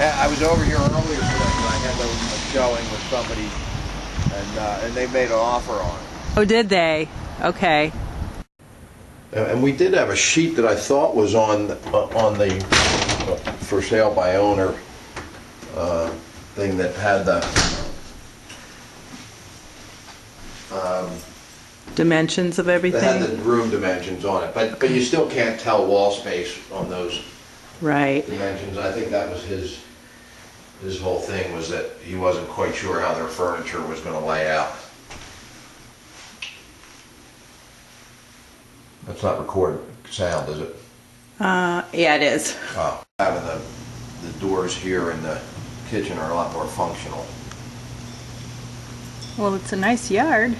I was over here earlier today, and I had a showing with somebody, and they made an offer on it. Oh, did they? Okay. And we did have a sheet that I thought was on the for sale by owner thing that had the Dimensions of everything? that had the room dimensions on it, but you still can't tell wall space on those Right. dimensions. I think that was his whole thing, was that he wasn't quite sure how their furniture was going to lay out. That's not recorded sound, is it? Yeah, it is. Oh. Having the doors here in the kitchen are a lot more functional. Well, it's a nice yard.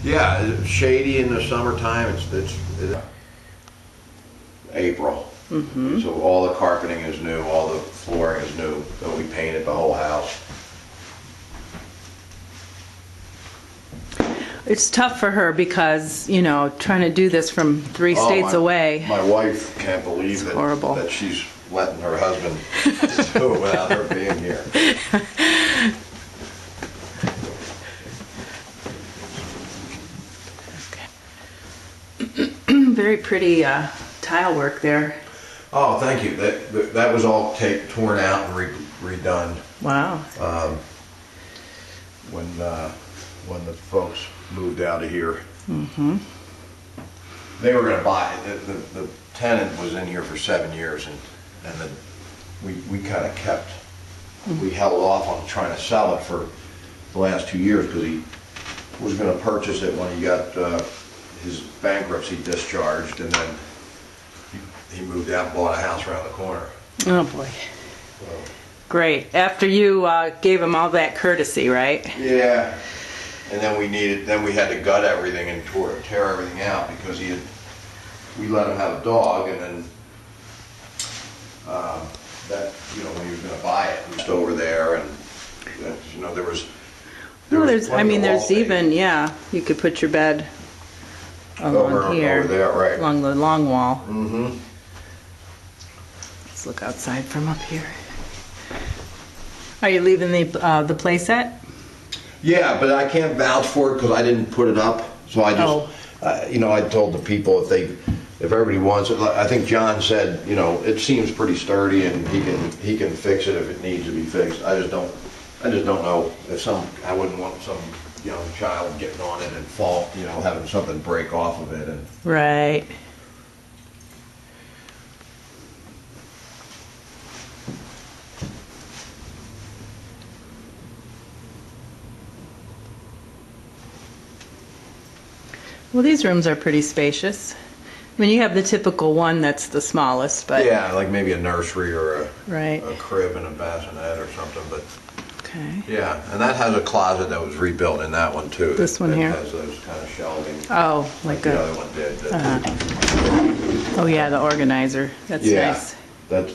Yeah, it's shady in the summertime. It's April. Mm-hmm. So all the carpeting is new, all the flooring is new. So we painted the whole house. It's tough for her because, you know, trying to do this from three states away. My wife can't believe that she's letting her husband do it without her being here. Okay. Very pretty tile work there. Oh, thank you. That was all torn out and redone. Wow. When the folks moved out of here. Mm-hmm. They were going to buy it. The tenant was in here for 7 years, and we kind of kept, we held off on trying to sell it for the last 2 years because he was going to purchase it when he got his bankruptcy discharged, and then he moved out and bought a house around the corner. Oh boy. So, great. After you gave him all that courtesy, right? yeah. And then we had to gut everything and tear everything out because we let him have a dog, and then that, you know, when he was going to buy it, he was over there, and you know, there was there's even, yeah, you could put your bed along here, over there, right, along the long wall. Mm-hmm. Let's look outside from up here. Are you leaving the play set? Yeah, but I can't vouch for it because I didn't put it up. So I just, you know, I told the people if everybody wants it. I think John said, you know, it seems pretty sturdy and he can fix it if it needs to be fixed. I just don't know if I wouldn't want some young child getting on it and having something break off of it. And right. Well, these rooms are pretty spacious. I mean, you have the typical one that's the smallest, but yeah, like maybe a nursery or a crib and a bassinet or something. But okay. Yeah, and that has a closet that was rebuilt in that one too. This one here has those kind of shelving. Oh, like the other one did. Oh yeah, the organizer. That's nice. That's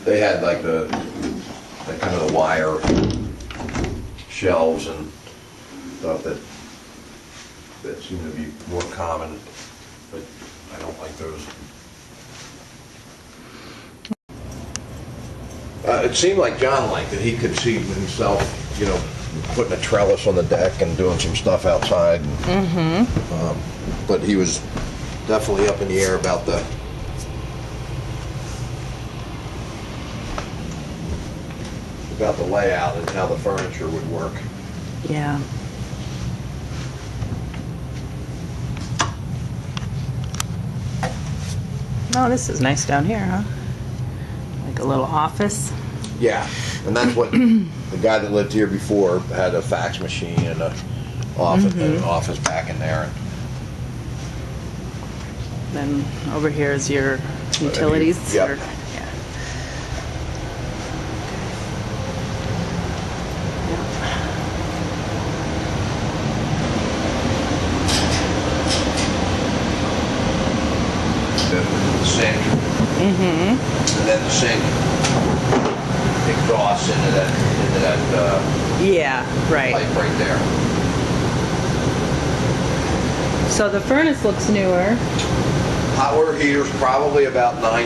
they had like the kind of the wire shelves and stuff that seem to be more common, but I don't like those. It seemed like John liked it. He could see himself, you know, putting a trellis on the deck and doing some stuff outside. And, but he was definitely up in the air about the layout and how the furniture would work. Yeah. Oh, this is nice down here, huh? Like a little office. Yeah, and that's what the guy that lived here before had, a fax machine and an office back in there. Then over here is your utilities. Yep. Yeah. The sink. And then the sink exhausts into that Yeah, right. pipe right there. So the furnace looks newer. Hot water heater's probably about 9